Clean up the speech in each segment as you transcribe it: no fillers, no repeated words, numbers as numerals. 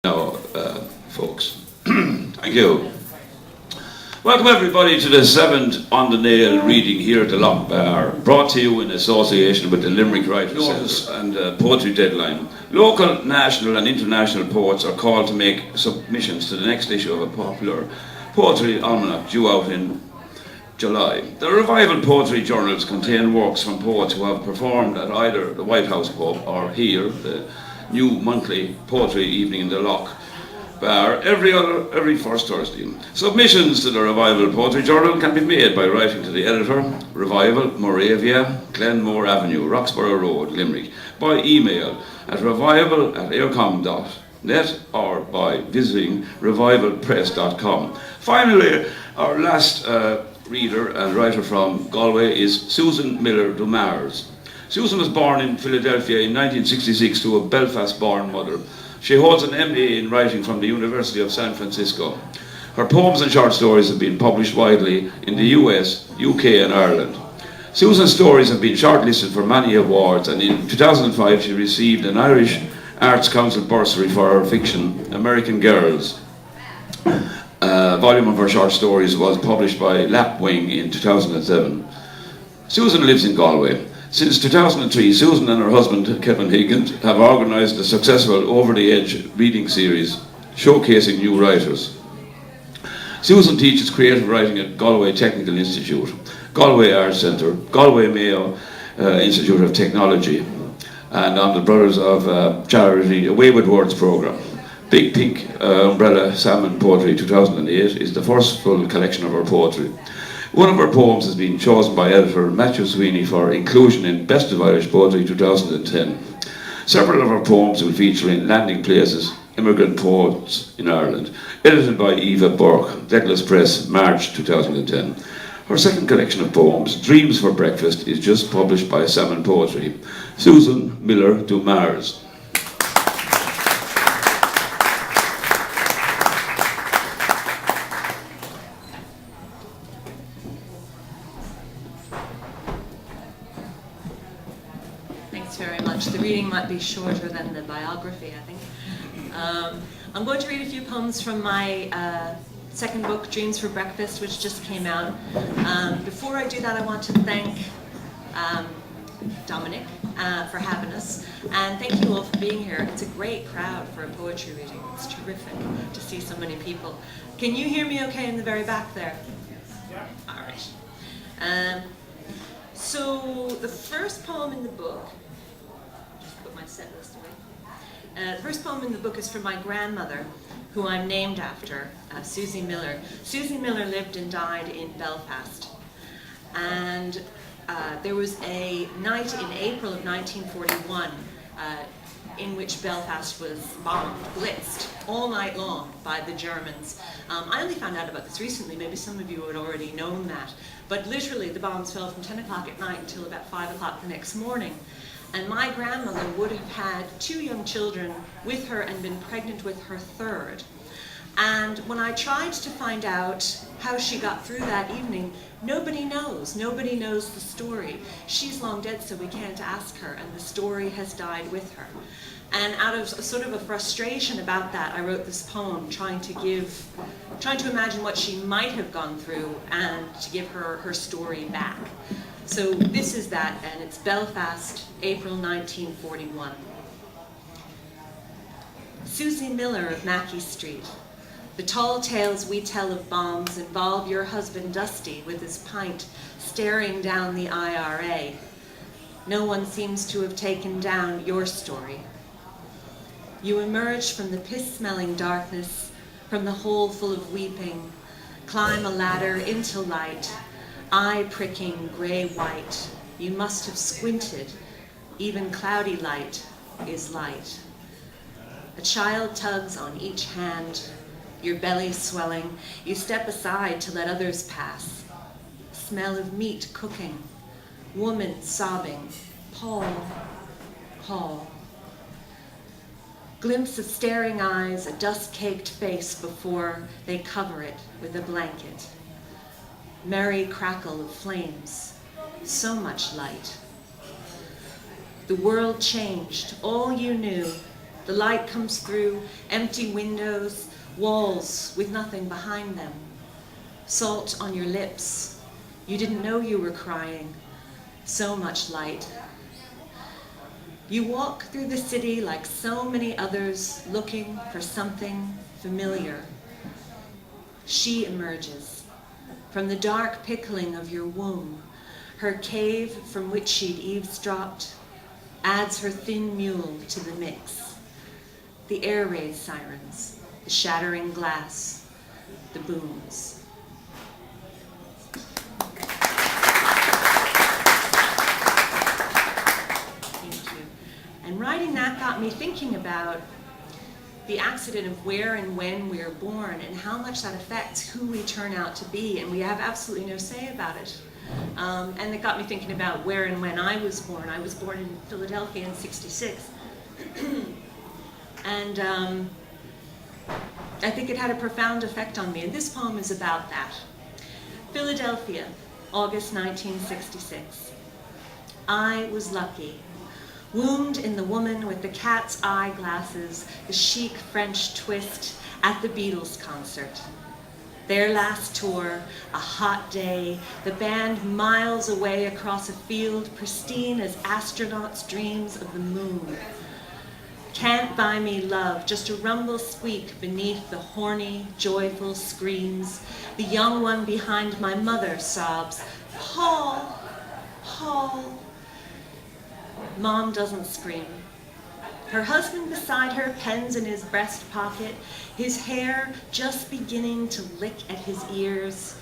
Now, folks, thank you. Welcome everybody to the 7th On the Nail reading here at the Locke Bar, brought to you in association with the Limerick Writers Centre and Poetry Deadline. Local, national and international poets are called to make submissions to the next issue of a popular poetry almanac due out in July. The revival poetry journals contain works from poets who have performed at either the White House Pub or here, the new monthly poetry evening in the Locke Bar, every first Thursday. Submissions to the Revival Poetry Journal can be made by writing to the editor, Revival, Moravia, Glenmore Avenue, Roxborough Road, Limerick, by email at revival@aircom.net or by visiting revivalpress.com. Finally, our last reader and writer from Galway is Susan Millar DuMars. Susan was born in Philadelphia in 1966 to a Belfast-born mother. She holds an MA in writing from the University of San Francisco. Her poems and short stories have been published widely in the US, UK and Ireland. Susan's stories have been shortlisted for many awards, and in 2005 she received an Irish Arts Council bursary for her fiction, American Girls. A volume of her short stories was published by Lapwing in 2007. Susan lives in Galway. Since 2003, Susan and her husband, Kevin Higginss, have organised a successful Over the Edge reading series showcasing new writers. Susan teaches creative writing at Galway Technical Institute, Galway Arts Centre, Galway Mayo Institute of Technology, and on the Brothers of Charity Away with Words programme. Big Pink Umbrella Salmon Poetry 2008 is the first full collection of her poetry. One of her poems has been chosen by editor Matthew Sweeney for inclusion in Best of Irish Poetry 2010. Several of her poems will feature in Landing Places, Immigrant Poets in Ireland, edited by Eva Burke, Douglas Press, March 2010. Her second collection of poems, Dreams for Breakfast, is just published by Salmon Poetry. Susan Millar DuMars. The reading might be shorter than the biography, I think. I'm going to read a few poems from my second book, Dreams for Breakfast, which just came out. Before I do that, I want to thank Dominic for having us, and thank you all for being here. It's a great crowd for a poetry reading. It's terrific to see so many people. Can you hear me okay in the very back there? Yeah. All right. So the first poem in the book, my set list away. The first poem in the book is from my grandmother, who I'm named after, Susie Millar. Susie Millar lived and died in Belfast. And there was a night in April of 1941 in which Belfast was bombed, blitzed, all night long by the Germans. I only found out about this recently, maybe some of you had already known that, but literally the bombs fell from 10 o'clock at night until about 5 o'clock the next morning. And my grandmother would have had 2 young children with her and been pregnant with her third. And when I tried to find out how she got through that evening, nobody knows. Nobody knows the story. She's long dead, so we can't ask her, and the story has died with her. And out of sort of a frustration about that, I wrote this poem trying to imagine what she might have gone through and to give her story back. So this is that, and it's Belfast, April 1941. Susie Millar of Mackey Street. The tall tales we tell of bombs involve your husband Dusty with his pint staring down the IRA. No one seems to have taken down your story. You emerge from the piss-smelling darkness, from the hole full of weeping, climb a ladder into light, eye-pricking gray-white. You must have squinted. Even cloudy light is light. A child tugs on each hand, your belly swelling. You step aside to let others pass. Smell of meat cooking. Woman sobbing. Paul, Paul. Glimpse of staring eyes, a dust-caked face before they cover it with a blanket. Merry crackle of flames, so much light. The world changed, all you knew, The light comes through, empty windows, walls with nothing behind them. Salt on your lips. You didn't know you were crying. So much light. You walk through the city like so many others, looking for something familiar. She emerges from the dark pickling of your womb. Her cave from which she'd eavesdropped adds her thin mule to the mix. The air raid sirens, the shattering glass, the booms. Thank you. And writing that got me thinking about the accident of where and when we are born and how much that affects who we turn out to be, and we have absolutely no say about it. And it got me thinking about where and when I was born. I was born in Philadelphia in '66. And I think it had a profound effect on me, and this poem is about that. Philadelphia, August 1966. I was lucky. Wombed in the woman with the cat's eye glasses, the chic French twist at the Beatles concert. Their last tour, a hot day, the band miles away across a field pristine as astronauts' dreams of the moon. Can't buy me love, just a rumble squeak beneath the horny, joyful screams. The young one behind my mother sobs, Paul, Paul. Mom doesn't scream. Her husband beside her, pens in his breast pocket, his hair just beginning to lick at his ears.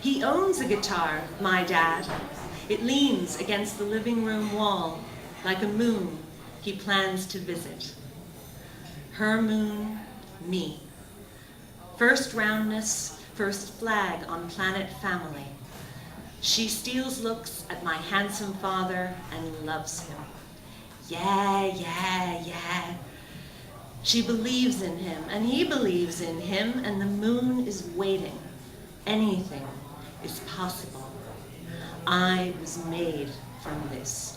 He owns a guitar, my dad. It leans against the living room wall like a moon he plans to visit. Her moon, me. First roundness, first flag on planet family. She steals looks at my handsome father and loves him. Yeah, yeah, yeah. She believes in him, and he believes in him, and the moon is waiting. Anything is possible. I was made from this.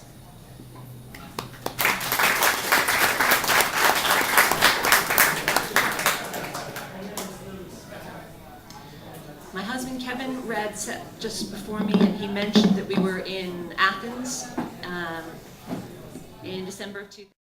My husband Kevin read just before me, and he mentioned that we were in Athens in December of 2000.